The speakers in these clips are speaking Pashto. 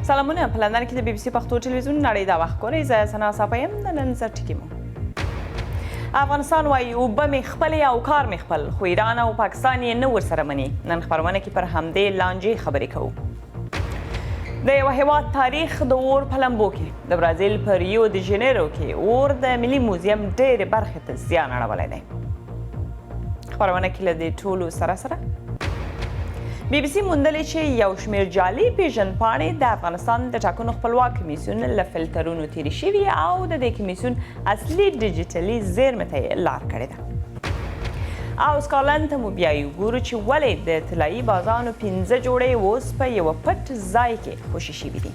سلامونه په لندن کې د بي بي سي پښتو ټلویزیون نړۍ دا وخت ګورئ زه سنا صافی یم د نن زر ټکي مو افغانستان وایي اوبه مې خپلې او کار مې خپل خو ایران او پاکستان یې نه ورسره مني نن خپرونه کې پر همدې لانجې خبرې کوو د یوه هیواد تاریخ د اور په لمبو کې د برازیل په ریو د جنیرو کې اور د ملي موزیم ډېرې برخې ته زیان اړولی دی خپرونه کې له دې ټولو سره بي بي سي موندلې چې یو شمېر جعلي پیژندپاڼې د افغانستان د ټاکنو خپلواک کمیسیون له فلټرونو تېرې شوي او د دې کمیسیون اصلي ډیجیټلي زیرمې ته یې لار کړې ده او سکاټلند ته مو بیا وګورو چې ولې د طلایي بازانو 15 جوړې اوس په یوه پټ ځای کې خوشي شوي دي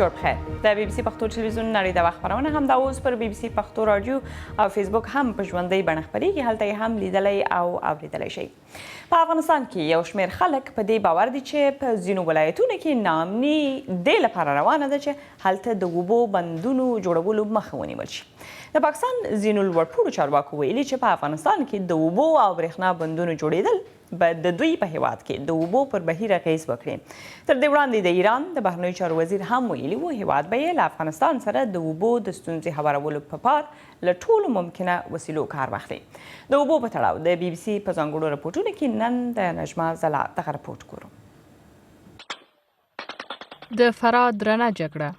جوړ بخیر د بي بي سي پښتو ټلویزیون نړۍ د وخت خپرونه همدا اوس پر بي بي سي پښتو رادیو او فیسبوک هم په ژوندۍ بڼه خپرېږي هلته یې هم لیدلی او اوریدلی شئ په افغانستان کې یو شمېر خلک په دې باور دي چې په ځینو ولایتونو کې ناامني دې لپاره روانه ده چې هلته د اوبو بندونو جوړولو مخه ونیول شي د پاکستان ځینو لوړپوړو چارواکو ویلي چې په افغانستان کې د اوبو او برېښنا بندونو جوړېدل به د دوی په هیواد کې د اوبو پر بهیر اغیز وکړي تر دې وړاندې د ایران د بهرنیو چارو وزیر هم ویلي و هیواد به یې له افغانستان سره د اوبو د ستونزې هوارولو په پار له ټولو ممکنه وسیلو کار واخلي د اوبو په تړاو د بي بي سي په ځانګړو رپورټونو کې نن د نجمه ځلا دغه رپورټ ګورو د فراه درنه جګړه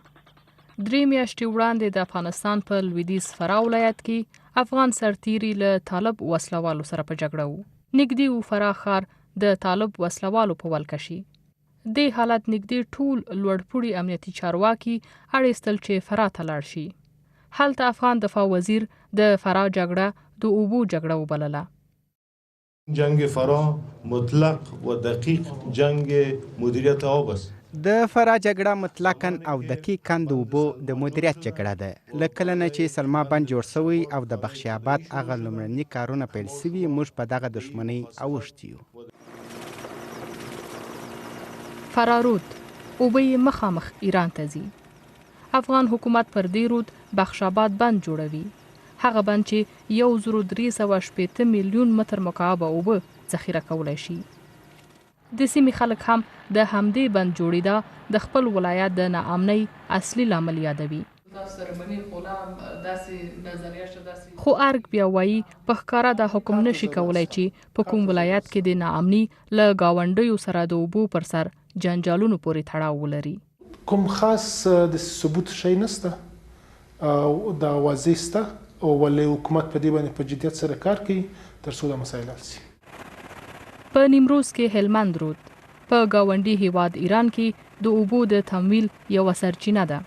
درې میاشتې وړاندې د افغانستان په لویدیځ فراه ولایت کې افغان سرتیري له طالب وسلوالو سره په جګړه وو نږدې و فراه ښار د طالب وسلوالو په ولکه شي دې حالت نږدې ټول لوړپوړي امنیتي چارواکي اړیستل چې فراه ته لاړ شي هلته افغان دفاع وزیر د فراه جګړه د اوبو جګړه وبلله جنگ فراه مطلق و دقیق جنگ مدیریت آب است د فراه جګړه مطلقاً او دقیقاً د اوبو د مدیریت جګړه ده له کله نه چې سلما بند جوړ شوی او د بخش آباد هغه لومړني کارونه پیل شوي موږ په دغه دښمنۍ اوښتي یو فرارود اوبه یې مخامخ ایران ته ځي افغان حکومت پر دې رود بخش آباد بند جوړوي هغه بند چې 1380 میلیون متر مکعب اوبه ذخیره کولی شي د سیمې خلک هم د همدې بند جوړېدا د خپل ولایت د ناامنۍ اصلي لامل یادوي خو ارګ بیا وایي په ښکاره دا حکم نشي کولی چې په کوم ولایت کې د ناامني له ګاونډیو سره د اوبو پر سر جنجالونو پورې تړاو ولري کوم خاص د ثبوت شی نشته او دا واضح شته او ولې حکومت په دې باندې په جدیت سره کار کوي تر څو دا مسایل حل شي په نیمروز کې هلمند رود په ګاونډي هیواد ایران کې د اوبو د تمویل یوه سرچینه ده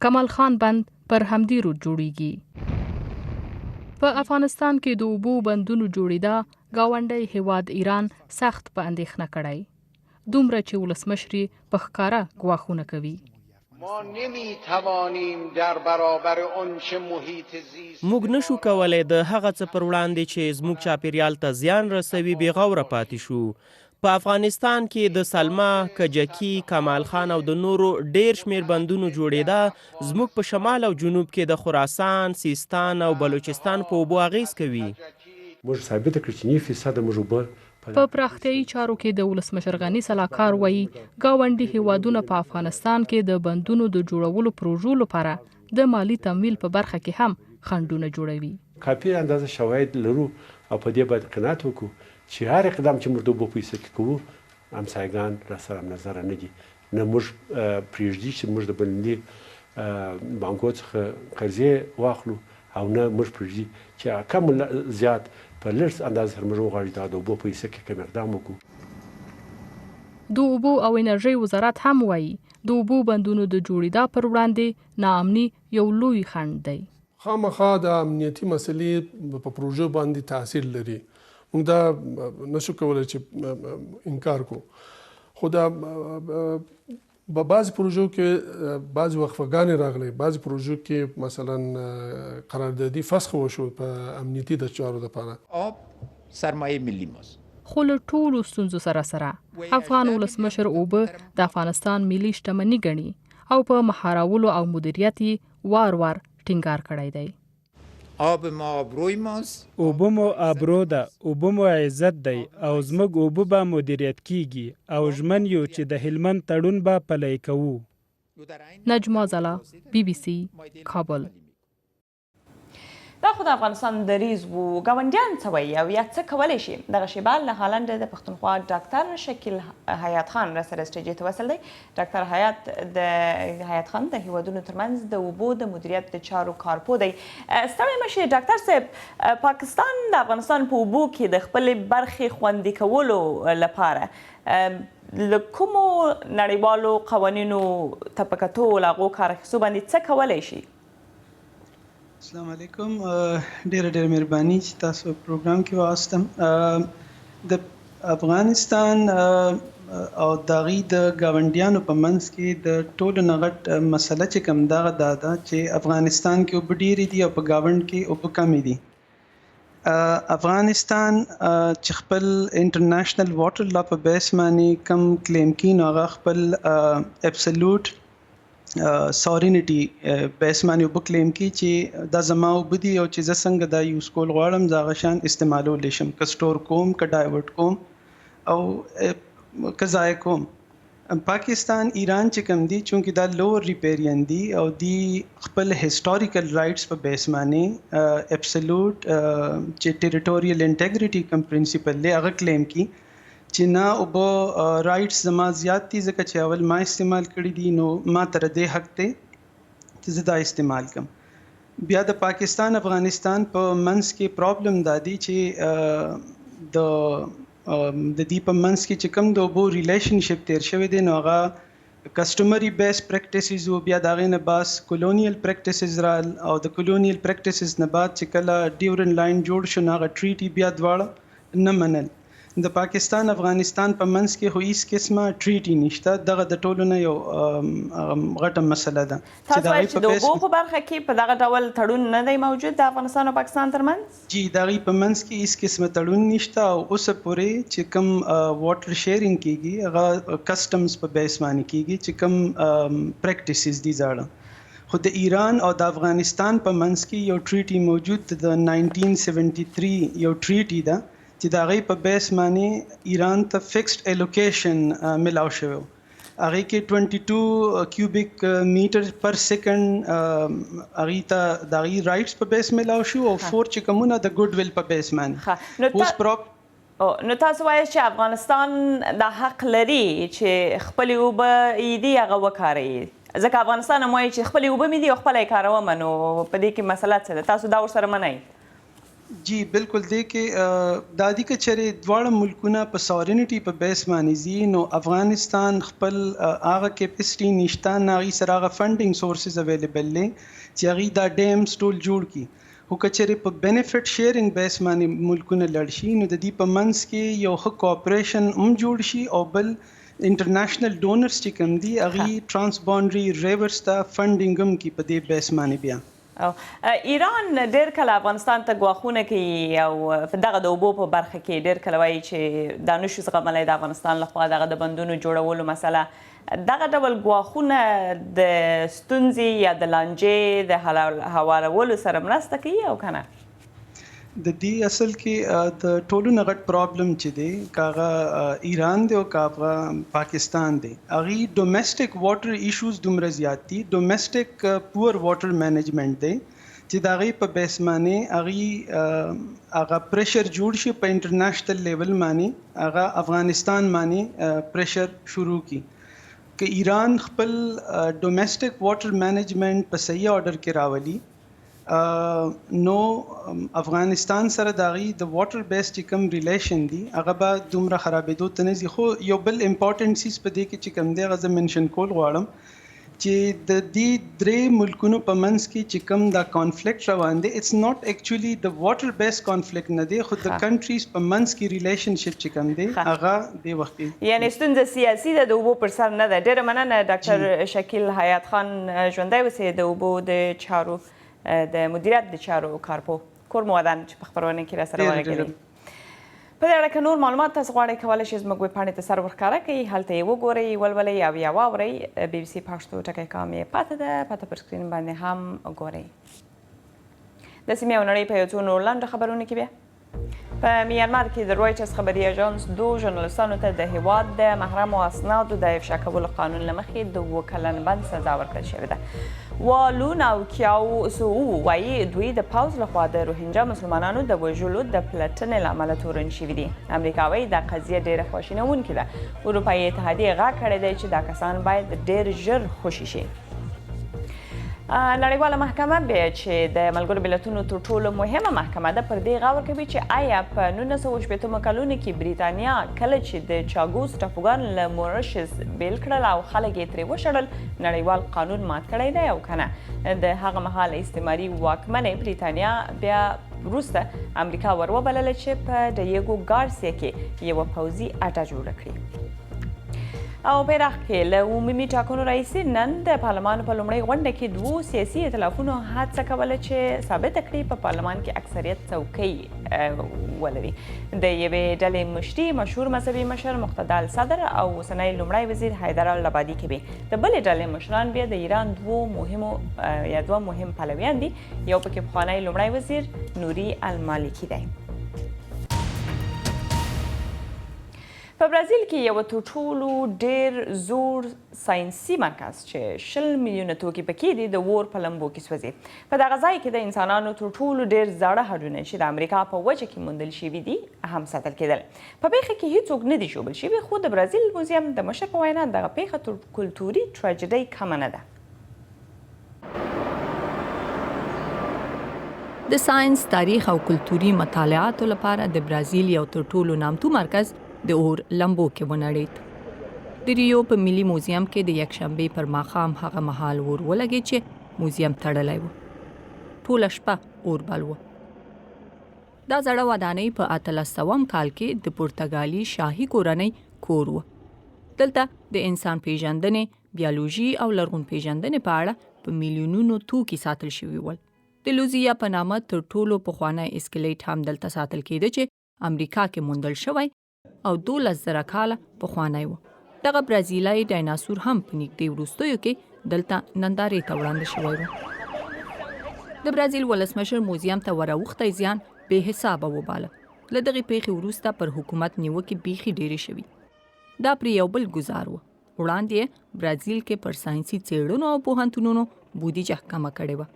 کمال خان بند پر همدې رود جوړیږي په افغانستان کې د اوبو بندونو جوړېدا ګاونډی هیواد ایران سخت په اندېښنه کړی دومره چې ولسمشر په ښکاره ګواښونه کوي ما نمیتوانیم در برابر آنچه محیط زیست موږ نشو کولای د هغه څه پر وړاندې چې زموږ چاپیریال ته زیان رسوي بې غوره پاتې شو په افغانستان کې د سلما کجکي کمال خان او د نورو ډیر شمیر بندونو جوړېدا زموږ په شمال او جنوب کې د خراسان سیستان او بلوچستان په اوبو اغیز کوي موږ ثابته کړو چې 9% موږ اوبه په پراختیایي چارو کې د ولسمشر غني سلاکار وایي ګاونډي هیوادونه په افغانستان کې د بندونو د جوړولو پروژو لپاره د مالی تمویل په برخه کې هم خنډونه جوړوي کافي اندازه شواهد لرو او په دې باید قناعت وکړو چې هر اقدام چې موږ د اوبو په حیث کې کوو همسایګان راسره همنظره نه دي نه موږ پرېږدي چې موږ د بلني بانکو څخه قرضې واخلو او نه موږ پرېږدي چې کم زیات په لږ اندازه سره موږ وغواړو دا د اوبو په حیث کې کوم اقدام وکړو د اوبو او انرژۍ وزارت هم وایي د اوبو بندونو د جوړېدا پر وړاندې ناامني یو لوی خنډ دی خامخا د امنیتي مسلې په پروژو باندې تاثیر لري موږ دا نشو کولی چې انکار کو خو دا په بعض پروژو کې بعض وقفه‌ګانې راغلي بعض پروژو کې مثلا قراردادي فسخ وشو په امنیتي د چارو لپاره آب سرمایه ملی ماست خو له ټولو ستونزو سره افغان ولسمشر اوبه د افغانستان ملي شتمني ګڼي او په مهارولو او مدیریت وار ټینګار کړی دی. آب ما آبروی ماست. اوبه مو آبرو ده، اوبه مو عزت دی او زموږ اوبه به مدیریت کیږي او ژمن یو چې د هلمند تړون به پلی کوو. نجما زلا BBC کابل. دا خو د افغانستان دریځ و. ګاونډیان څه وایي او یا څه کولی شي؟ دغه شیبه له هالنډ د پښتونخوا ډاکټر شکیل حیات خان را سره سټیجې ته وصل دی. ډاکټر حیات خان د هیوادونو ترمنځ د اوبو د مدیریت د چارو کارپو دی. ستړی مه شئ ډاکټر صاحب، پاکستان د افغانستان په اوبو کې د خپلې برخې خوندي کولو لپاره له کومو نړیوالو قوانینو ته په کتو له هغو کار اخیستو باندې څه کولی شي؟ السلام علیکم. ډېره مهرباني چې تاسو پروګرام کې واستم. د افغانستان او د هغې د ګاونډیانو په منځ کې د ټولو نه غټ مسله چې کوم دغه دا ده چې افغانستان کې اوبه ډېرې دي او په ګاونډ کې اوبه کمې دي. افغانستان چې خپل انټرنیشنل واټر لا په بیس باندې کم کلیم کړي نو هغه خپل اپسلوټ سورینټي بیس باندې اوبه کلیم کړي چې دا زما اوبه دي او چې زه څنګه دا یوز کول غواړم زه هغه شان استعمالولی شم، که سټور کوم، که ډایورټ کوم او که ضایع کوم. پاکستان ایران چې کوم دي چونکې دا لوور ریپیرین دي او دی خپل هیسټوریکل رائټس په بیس باندې اپسلوټ چې ټریټوریل انټیګریټي کوم پرنسپل دی هغه کلیم کړي چې نه اوبه رائټس زما زیات دي ځکه چې اول ما استعمال کړي دي نو ما تر دې حق دی چې زه دا استعمال کړم. بیا د پاکستان افغانستان په منځ کې پرابلم دا دی چې د دې په منځ کې چې کوم د اوبو ریلیشنشپ تیر شوی دی نو هغه کسټمري بیس پریکټیسز او بیا د هغې نه باس کولونیل پریکټیسز رال او د کولونیل پریکټیسز نه بعد چې کله ډیورن لاین جوړ شو نو هغه ټریټي بیا دواړه نه منل. د پاکستان افغانستان په منځ کې خو هیڅ قسمه ټریټي نشته. دغه د ټولو نه یو غټه مسله ده. تاسو وایئ چې د اوبو په برخه کې په دغه ډول تړون نه دی موجود د افغانستان او پاکستان ترمنځ؟ جی د هغې په منځ کې هیڅ قسمه تړون نشته او اوسه پورې چې کوم واټر شیرینګ کیږي هغه کسټمز په بیس باندې کیږي چې کوم پریکټیسز دي زاړه. خو د ایران او د افغانستان په منځ کې یو ټریټي موجود د 1973 یو ټریټي ده چې د هغې په بیس باندې ایران ته فکسډ الوکیشن ملاو شوی و. هغې کې 22 کیوبیک میټر پر سیکنډ هغې ته د هغې رایټس په بیس ملاو شو او 4 چې کومونه د ګوډ ویل په بیس باندې. نو تاسو وایئ چې افغانستان دا حق لري چې خپلې اوبه دي هغه وکاروي، ځکه افغانستان هم وایي چې خپلې اوبه مې دي او خپله یې کارومه، نو په دې کې مسله څه ده؟ تاسو دا ورسره منئ؟ جی بالکل دی کې دا دي که چېرې دواړه ملکونه په سورینټي په بیس باندې ځي نو افغانستان خپل هغه کیپسټي نشته نه هغې سره هغه فنډینګ سورسز اویلیبل دی چې هغې دا ډیمز ټول جوړ کړي. خو که چېرې په بینیفټ شیرینګ بیس باندې ملکونه لړ شي نو د دې په منځ کې یو ښه کوآپریشن هم جوړ شي او بل انټرنیشنل ډونرز چې کوم دي هغې ټرانس باونډري ریورس ته فنډینګ هم کړي په دې بیس باندې. بیا ایران ډېر کله افغانستان ته ګواښونه کوي او په دغه د اوبو په برخه کې ډېر کله وایي چې دا نشو زغملی د افغانستان لخوا دغه د بندونو جوړولو مسله. دغه ډول ګواښونه د ستونزې یا د لانجې د هوارولو سره مرسته کوي او که نه؟ د دې اصل کې د ټولو نه غټ پرابلم چې دی که هغه ایران دی او که هغه پاکستان دی هغې ډومسټک واټر ایشوز دومره زیات دي، ډومسټک پور واټر مینجمنټ دی چې د هغې په بیس باندې هغه پریشر جوړ شي په انټرنیشنل لیول باندې هغه افغانستان باندې پریشر شروع کړي. که ایران خپل ډومسټک واټر مینجمنټ په صحیح آرډر کې راولي نو افغانستان سره د هغې د واټر بیس چې کوم ریلیشن دي هغه به دومره خرابېدو ته نه ځي. خو یو بل امپورټنټ څیز په دې کې چې کوم دی هغه زه منشن کول غواړم چې د دې درې ملکونو په منځ کې چې کوم دا کانفلیکټ روان دی اټس ناٹ اکچولی د واټر بیس کانفلیکټ نه دی خو د کنټریز په منځ کې ریلیشنشپ چې کوم دی هغه دې وخت کې یعنې ستونزه سیاسي ده، د اوبو پر سر نه ده. ډېره مننه ډاکټر شکیل حیات خان، ژوندی اوسئ. د اوبو د چارو د مدیریت د چارو کارپو کور مو ودان چې په خپرونه کې را سره وغږېدئ. په دې اړه که نور معلومات تاسو غواړئ کولی شئ زموږ ویب پاڼې ته سر ورښکاره کړئ، هلته یې وګورئ، ولولئ او یا واورئ. BBC پښتو ټکی کام یې پاتې ده، پته پر سکرین باندې هم ګورئ. د سیمې او نړۍ په یو څو نور لنډو خبرونو کې بیا په میانمار کې د رویټرز خبري اژانس 2 ژورنالستانو ته د هیواد د محرمو اسنادو د افشا کولو قانون له مخې د 2 کلن بند سزا ورکړل شوې ده. والون او کیاو سو وایي دوی د پوځ لخوا د روهینجا مسلمانانو د وژلو د پلټنې له امله تورن شوي دي. امریکا وایي دا قضیه ډېره خواشینونکې ده. اروپایي اتحادیې غږ کړی دی چې دا کسان باید ډېر ژر خوشي شي. نړیواله محکمه بیا چې د ملګرو ملتونو تر ټولو مهمه محکمه ده پر دې غور کوي چې آیا په 1980 کلونو کې بریتانیا کله چې د چاګوس ټاپوګان له مورشس بیل کړل او خلک یې ترې وشړل نړیوال قانون مات کړی دی او که نه. د هغه مهال استعماري واکمنې بریتانیا بیا وروسته امریکا ور وبلله چې په ډیګو ګارسیا کې یوه پوځي اډه جوړه کړي. او په عراق کې له عمومي ټاکنو راهیسې نن د پارلمان په لومړۍ غونډه کې 2 سیاسي ائتلافونو هڅه کوله چې ثابته کړي په پارلمان کې اکثریت څوکۍ ولري. د یوې ډلې مشري مشهور مذهبي مشر مقتدال صدر او اوسنی لومړی وزیر حیدر العبادي کوي. د بلې ډلې مشران بیا د ایران دوه مهم پلویان دي. یو پکې پخوانی لومړی وزیر نوري المالکي دی. په برازیل کې یو تر ټولو ډېر زوړ ساینسي مرکز چې 20 میلیونه توکي پکې دي د اور په لمبو کې سوځي. په دغه ځای کې د انسانانو تر ټولو ډېر زاړه هډونه چې د امریکا په وچه کې موندل شوي دي هم ساتل کېدل. په پیښه کې هیڅوک نه دي ژوبل شوي، خو د برازیل موزیم د مشر په وینا دغه پیښه تر کلتوري ټراجډۍ کمه نه ده. د ساينس، تاریخ او کلتوري مطالعاتو لپاره د برازیل یو تر ټولو نامتو مرکز د اور لمبو کې ونړید. د ریو په ملي موزیم کې د یکشنبه پر ماښام هغه مهال اور ولګي چې موزیم تړلی و. ټوله شپه اور بل و. دا زړه ودانۍ په 1800 کال کې د پرتګالي شاهي کورنۍ کور و. دلته د انسان پیژندنې، بیولوژي او لرغون پیژندنې په اړه په میلیونونو توکي ساتل شوي ول. د لوزیا په نامه تر ټولو پخوانی اسکلیټ هم دلته ساتل کېده چې امریکا کې موندل شوی او 12,000 کاله پخوانی و. دغه برازیلایي ډایناسور هم په نږدې وروستیو کې دلته نندارې ته وړاندې شوی و. د برازیل ولسمشر موزیم ته وراوښتی زیان بې حسابه وباله. له دغې پیښې وروسته پر حکومت نیوکې بیخي ډېرې شوي. دا پرې یو بل ګزار و. وړاندې برازیل کې پر ساینسي څېړنو او پوهنتونونو بودیجه کمه کړې وه.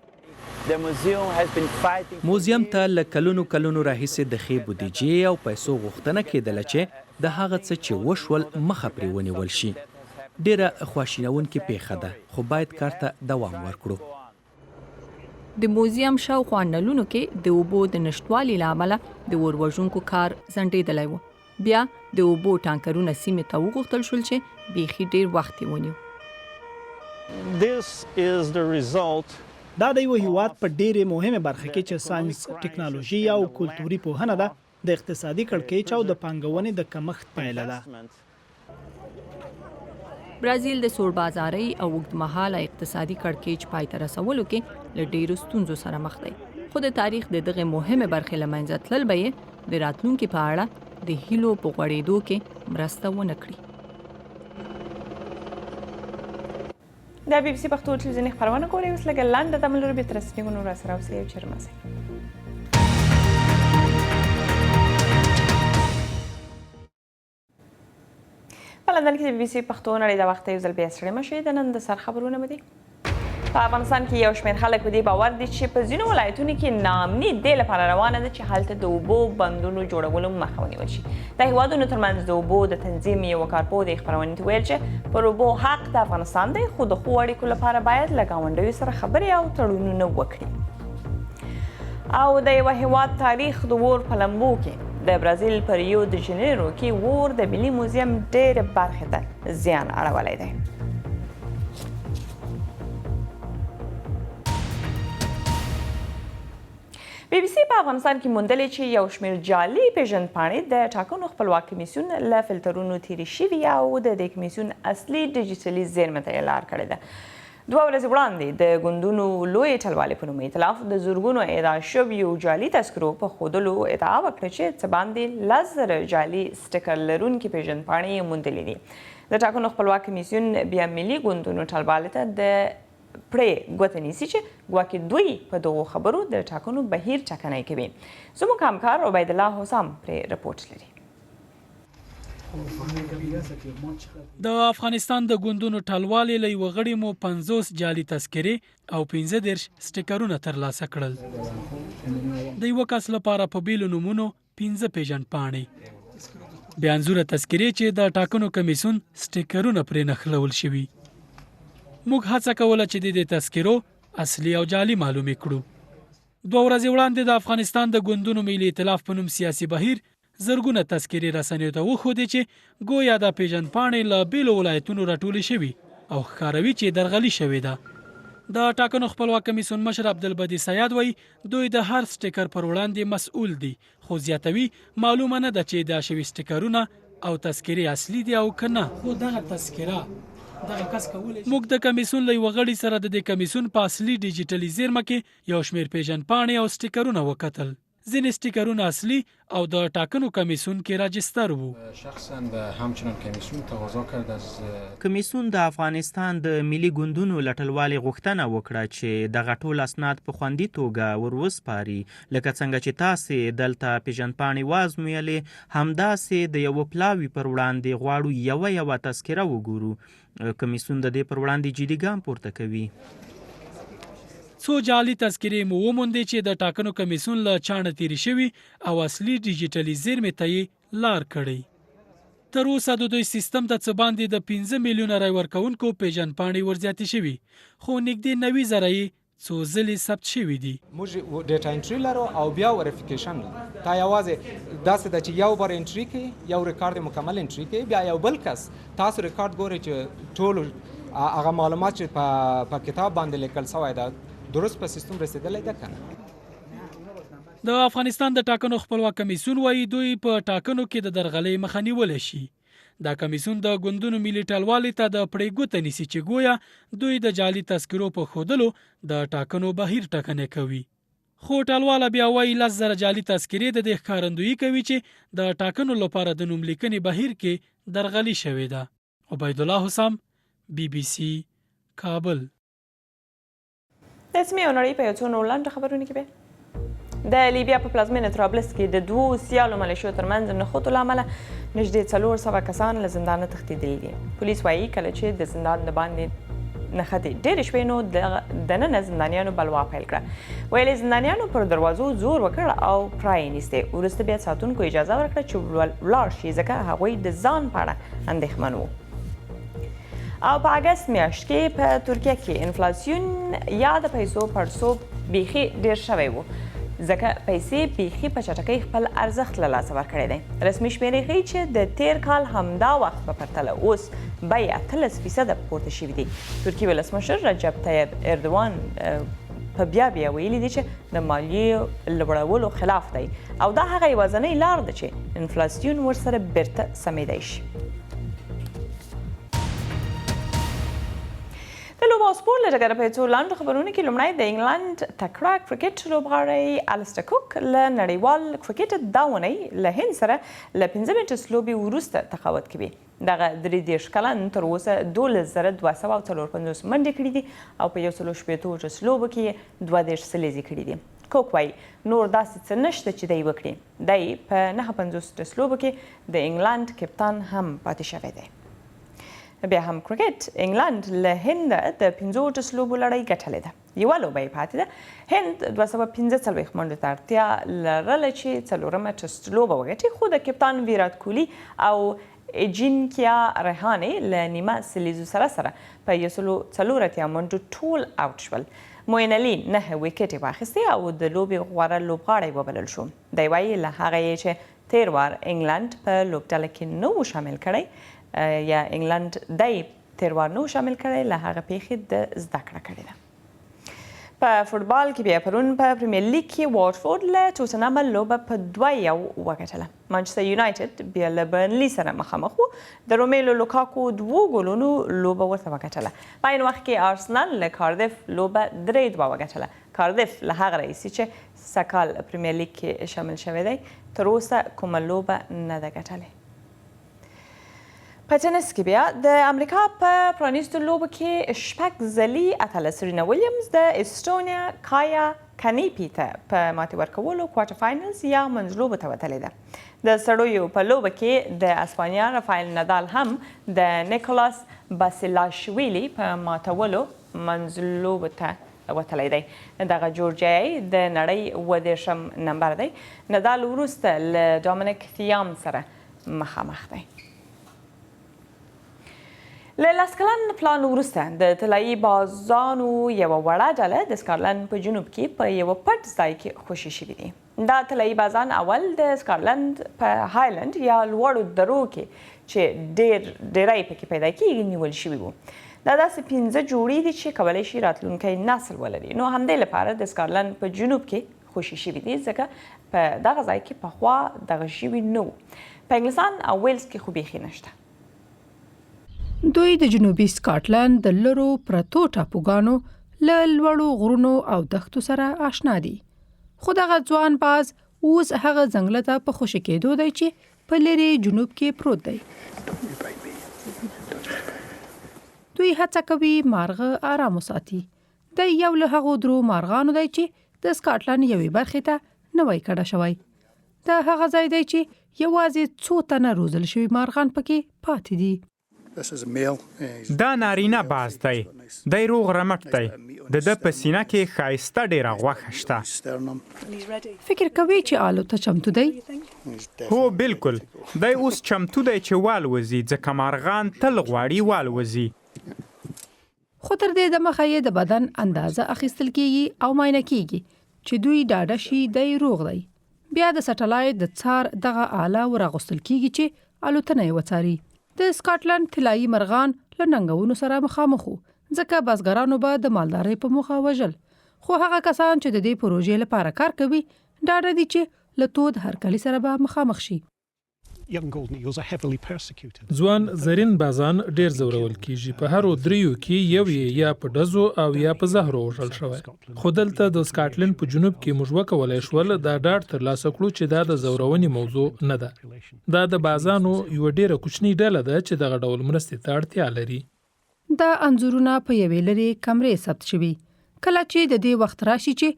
موزیم ته له کلونو راهیسې د ښې بودیجې او پیسو غوښتنه کېدله چې د هغه څه چې وشول مخه پرې ونیول شي. ډېره خواشینونکې پیښه ده، خو باید کار ته دوام ورکړو. د موزیم شاوخوا نلونو کې د اوبو د نشتوالي له امله د اور وژونکو کار ځنډېدلی و. بیا د اوبو ټانکرونه سیمې ته وغوښتل شول چې بیخي ډېر وخت یې ونیو. دا د یو هیواد په ډېرې مهمه برخه کې چې ساينس، ټکنالوژي او کلتوري پوهنه ده د اقتصادي کړکېچ او د پانګونې د کمښت پایله ده. برازیل د سوړ بازارۍ او اوږدمهاله اقتصادي کړکېچ پای ته رسولو کې له ډېرو ستونزو سره مخ دی. خو د تاریخ د دغې مهمه برخې له منځه تلل به یې د راتلونکي په اړه د هیلو په غوړېدو کې مرسته ونه کړي. د BBC پښتو ټلویزیوني خپرونه ګورئ. اوس لږه لنډه دمه لرو، بیا تر رسنیږو راسره اوسئ او چېرې مه ځئ. په لندن کې د BBC پښتو نړۍ د وخت یو ځل بیا ستړي مه شئ. د نن د سر خبرونه به دي. په افغانستان کې یو شمېر خلک په دې باور دي چې په ځینو ولایتونو کې ناامني دې لپاره روانه ده چې هلته د اوبو بندونو جوړولو مخه ونیول شي. د هیوادونو ترمنځ د اوبو د تنظیم یوه کارپوه د خپرونې ته ویل چې پر اوبو حق د افغانستان دی، خو د ښو اړیکو لپاره باید له ګاونډیو سره خبرې او تړونونه وکړي. او د یوه هیواد تاریخ د اور په لمبو کې د برازیل په ریو د جنیرو کې اور د ملي موزیم ډېرې برخې ته زیان اړولی دی. BBC په افغانستان کې موندلې چې یو شمېر جعلي پیژندپاڼې د ټاکنو خپلواک کمیسیون له فلټرونو تېرې شوي او د دې کمیسیون اصلي ډیجیټلي زیرمې ته یې لار کړې ده. 2 ورځې وړاندې د ګوندونو لوی ټلوالې په نوم ایتلاف د زرګونو ادعا شویو جعلي تذکرو په ښودلو ادعا وکړه چې څه باندې 10,000 جعلي سټیکر لرونکي پیژندپاڼې یې موندلې دي. د ټاکنو خپلواک کمیسیون بیا ملي ګوندونو ټلوالې ته د پرې ګوته نیسي چې ګواکې دوی په دغو خبرو د ټاکنو بهیر ټاکنی کوي. زموږ همکار عبید الله حسام پرې رپورټ لري. د افغانستان د ګوندونو ټلوالې له یوه غړي مو 50 جعلي تذکرې او 15 سټیکرونه ترلاسه کړل. د یوه کس لپاره په بیلو نومونو 15 پیژندپاڼې، بې انځوره تذکرې چې د ټاکنو کمیسیون سټیکرونه پرې نښلول شوي. موږ هڅه کوله چې د دې تذکرو اصلي او جعلي معلومې کړو. 2 ورځې وړاندې د افغانستان د ګوندونو ملي ائتلاف په نوم سیاسي بهیر زرګونه تذکرې رسنیو ته وښودې چې ګویا د پیژندپاڼې له بیلو ولایتونو راټولې شوي او ښکاروي چې درغلي شوې ده. د ټاکنو خپلواک کمیسیون مشر عبدالبدی سیاد وایي دوی د هر سټیکر پر وړاندې مسؤل دي، خو زیاتوي معلومه نه ده چې دا شوي سټیکرونه او تذکرې اصلي دي او که نه. خو دغه تذکره دغه کس کولی موږ د کمیسیون له یوه غړي سره د دې کمیسیون په اصلي ډیجیټلي زیرمه کې یو شمېر پیژندپاڼې او سټیکرونه وکتل. ځینې سټیکرونه اصلي او د ټاکنو کمیسیون کې راجستر وو. شخصا همچنان کمیسیون تقاضا کرد از کمیسیون د افغانستان د ملي ګوندونو له ټلوالې غوښتنه وکړه چې دغه ټول اسناد په خوندي توګه ور وسپاري، لکه څنګه چې تاسې دلته پیژندپاڼې وازمویلې، همداسې د یوه پلاوي پر وړاندې غواړو یوه تذکره وګورو. کمیسیون د دې پر وړاندې جدي ګام پورته کوي. څو جعلي تذکرې مو وموندې چې د ټاکنو کمیسیون له چاڼه تیرې شوي او اصلي ډیجیټلي زیرمې ته یې لار کړی. تر اوسه د دوی سیستم ته څه باندې د 15 میلیونه رای ورکوونکو پیژندپاڼې ورزیاتې شوي، خو نږدې 90,000 یې څو ځلې ثبت شوي دي. موږ ډیټا انټري لرو او بیا وریفیکیشن لرو. تا یوازې داسې ده چې یو بار انټري کوي، یو ریکارډ مکمل انټري کوي، بیا یو بل کس تاسو ریکارډ ګوري چې ټول هغه معلومات چې په کتاب باندې لیکل شوی ده درست په سیستم رسیدلی ده که نه. د افغانستان د ټاکنو خپلواک کمیسیون وایي دوی په ټاکنو کې د درغلۍ مخه نیولی شي. دا کمیسیون د ګوندونو ملي ټلوالې ته د پرې ګوته نیسي چې ګویا دوی د جعلي تذکرو په ښودلو د ټاکنو بهیر ټاکنی کوي. خو ټلواله بیا وایي 10,000 جعلي تذکرې د دې ښکارندویي کوي چې د ټاکنو لپاره د نوملیکنې بهیر کې درغلي شوې ده. عبید الله حسام، BBC کابل. د سیمې او نړۍ په یو څو نور لنډو خبرونو کې به د لیبیا په پلازمینه طرابلس کې د 2 سیالو ملیشو ترمنځ د نښتو له امله نږدې 400 کسان له زندانه تښتېدلي دي. پولیس وایي کله چې د زندان د باندې نښتې ډېرې شوې نو دننه زندانیانو بلوا پیل کړه. ویلې زندانیانو پر دروازو زور وکړ او پرای نیستې. وروسته بیا ساتونکو اجازه ورکړه چې ولاړ شي ځکه هغوی د ځان په اړه اندېښمن وو. او په اګست میاشت کې په ترکیه کې انفلاسیون یا د پیسو پړسوب بیخي ډیر شوی وو، ځکه پیسې بیخي په چټکۍ خپل ارزښت له لاسه ورکړی دی. رسمي شمېرې ښیي چې د تیر کال همدا وخت په پرتله اوس بیې 18% پورته شوي دي. ترکیې ولسمشر رجب طیب اردوان په بیا ویلي دي چې د مالیې لوړولو خلاف دی او دا هغه یوازینۍ لار ده چې انفلاسیون ورسره بیرته سمیدی شي. د لوبو او سپورټ له ډګره په څو لاندو خبرونو کې لومړی د انګلند تکړه کرکټ لوبغاړی السټر کوک له نړیوال کرکټ دا اونۍ له هند سره له 15 لوبې وروسته تقاوت کوي. دغه 33 کلن تر اوسه 12,254 منډې کړي دي او په 160 لوبو کې 32 سلیزې کړي دي. کوک وایي نور داسې څه نشته چې دی وکړي. دی په 59 لوبو کې د انګلند کپتان هم پاتې شوی دی. بیا هم کرکټ انګلند له هند د 15 لوبو لړۍ ګټلې ده. یوه لوبه یې پاتې ده. هند 245 منډو ته اړتیا لرله چې څلورمه ټسټ لوبه وګټي، خو د کپتان ویرات کوهلي او اجینکیا رهانې له نیمه سلیزو سره په 184 منډو ټول آوټ شول. موین علي 9 ویکټې واخیستې او د لوبې غوره لوبغاړی وبلل شو. دی وایي له هغه یې چې تیر وار انګلند په لوبډله کې نه و شامل کړی یا انګلند دی تیر وار نه و شامل کړی، له هغه پیښې د زده کړه کړې ده. په فوټبال کې بیا پرون په پریمیر لیګ کې وارفورد له ټوټنهام لوبه په 2-1 وګټله. مانچستر یونایټډ بیا له برنلي سره مخامخ و. د رومیلو لوکاکو 2 ګولونو لوبه ورته وګټله. په عین وخت کې ارسنال له کاردف لوبه 3-2 وګټله. کاردف له هغه راهیسې چې سږ کال پریمیر لیګ کې شامل شوی دی تر اوسه کومه لوبه نه ده ګټلې. په ټنس کې بیا د امریکا په پرانیستو لوبو کې 6 ځلي اتله سرینا ویلیامز د استونیا کایا کنیپي ته په ماتې ورکولو کوارټر فاینلز یا منځلوبو ته وتلې ده. د سړیو په لوبه کې د اسپانیا رافایل نادال هم د نیکولاس باسیلاشویلي په ماتولو منځلوبو ته وتلی دی. دغه جورجیایي د نړۍ 30 نمبر دی. نادال وروسته له ډومینیک تیام سره مخامخ دی. له 10 کلن پلان وروسته د طلایي بازانو یوه وړه ډله د سکاټلند په جنوب کې په یوه پټ ځای کې خوشي شوي دي. دا طلایي بازان اول د سکاټلند په هایلند یا لوړو درو کې چې ډیری پکې پیدا کېږي نیول شوي وو. دا داسې 15 جوړې دي چې کولی شي راتلونکی نسل ولري. نو همدې لپاره د سکاټلند په جنوب کې خوشي شوي دي ځکه په دغه ځای کې پخوا دغه شوي نه وو. په انګلستان او ویلز کې خو بیخي نشته. دوی د جنوبي سکاټلند د لرو پرتو ټاپوګانو له لوړو غرونو او دښتو سره آشنا دي. خو دغه ځوان باز اوس هغه ځنګله ته په خوشي کېدو دی چې په لرې جنوب کې پروت دی. دوی هڅه کوي مارغه آرام وساتي. د یو له هغو درو مارغانو دی چې د سکاټلند یوې برخې ته نوی کډه شوی. دا هغه ځای دی چې یوازې څو تنه روزل شوي مارغان پکې پاتې دي. دا نارینه باز دی. دی روغ رمټ دی. د په سینه کې ښایسته ډېره غوښه شته. فکر کوي چې الوته چمتو دی؟ هو بالکل. دی اوس چمتو دی چې والوځي ځکه مارغان تل غواړي والوځي. خو تر دې دمخه یې د بدن اندازه اخیستل کېږي او معاینه کېږي چې دوی ډاډه شي دی روغ دی. بیا د سټلایټ د څار دغه آله ورغوستل کېږي چې الوتنه یې وڅاري. د سکاټلند طلایي مرغان له ننګونو سره مخامخ وو ځکه بزګرانو به د مالدارۍ په موخه وژل. خو هغه کسان چې د دې پروژې لپاره کار کوي ډاډه دي چې له تود هرکلي سره به مخامخ شي. ځوان زرین بازان ډیر ځورول کیږي. په هر دریو کې یو یا په ډزو او یا په زهرو وژل شوی. خو دلته د سکاټلند په جنوب کې موږ وکولای شول دا ډاډ ترلاسه کړو چې دا د ځورونې موضوع نه ده. دا د بازانو یوه ډیره کوچنۍ ډله ده چې دغه ډول مرستې ته اړتیا لري. دا انځورونه په یوې لرې کمرې ثبت شوي. کله چې د دې وخت راشي چې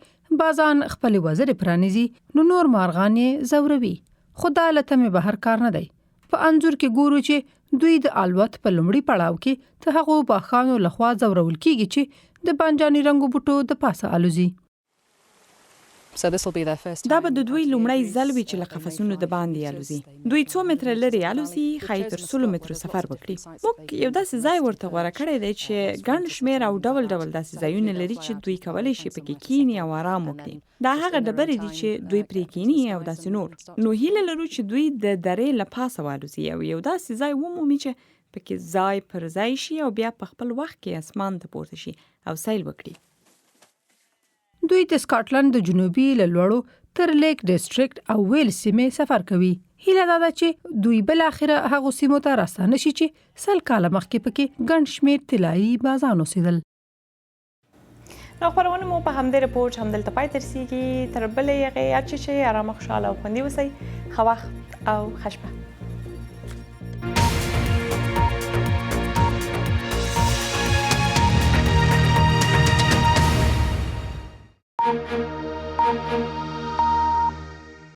بازان خپل وزرې پرانیزي نو نور مارغان یې ځوروي. خو دا له تمې بهر کار نه دی. په انځور کې ګورو چې دوی د الوت په لومړي پړاو کې ته هغو باښانو لخوا ځورول کېږي چې د بانجاني رنګو بوټو د پاسه الوزي. دا به د دوی لومړی ځل وي چې له قفسونو د باندې الوزي. دوی 2 متره لرې الوزي ښایي تر 100 مترو سفر وکړي. موږ یو داسې ځای ورته غوره کړی دی چې ګڼ شمېر او ډول ډول داسې ځایونه لري چې دوی کولی شي پکې کینی او آرام وکړي. دا هغه ډبرې دي چې دوی پرې کینی او داسې نور. نو هیله لرو چې دوی د درې له پاسه والوزي او یو داسې ځای ومومي چې پکې ځای پر ځای شي او بیا په خپل وخت کې اسمان ته پورته شي او سیل وکړي. دوی د سکاټلند د جنوبي له لوړو تر لیک ډسټریکټ او ویل سیمې سفر کوي. هیله دا ده چې دوی بل اخره هغه سیمو ته راستانه شي چې 100 کاله مخکې پکې ګڼ شمېر طلایي بازان اوسېدل. نو خپرونه مو په همدې رپورټ همدلته پای ته رسیږي. تر بلې هغې هر څه چې ارامه خوشحاله او خوندي اوسئ. ښه وخت او ښه شپه. Thank you.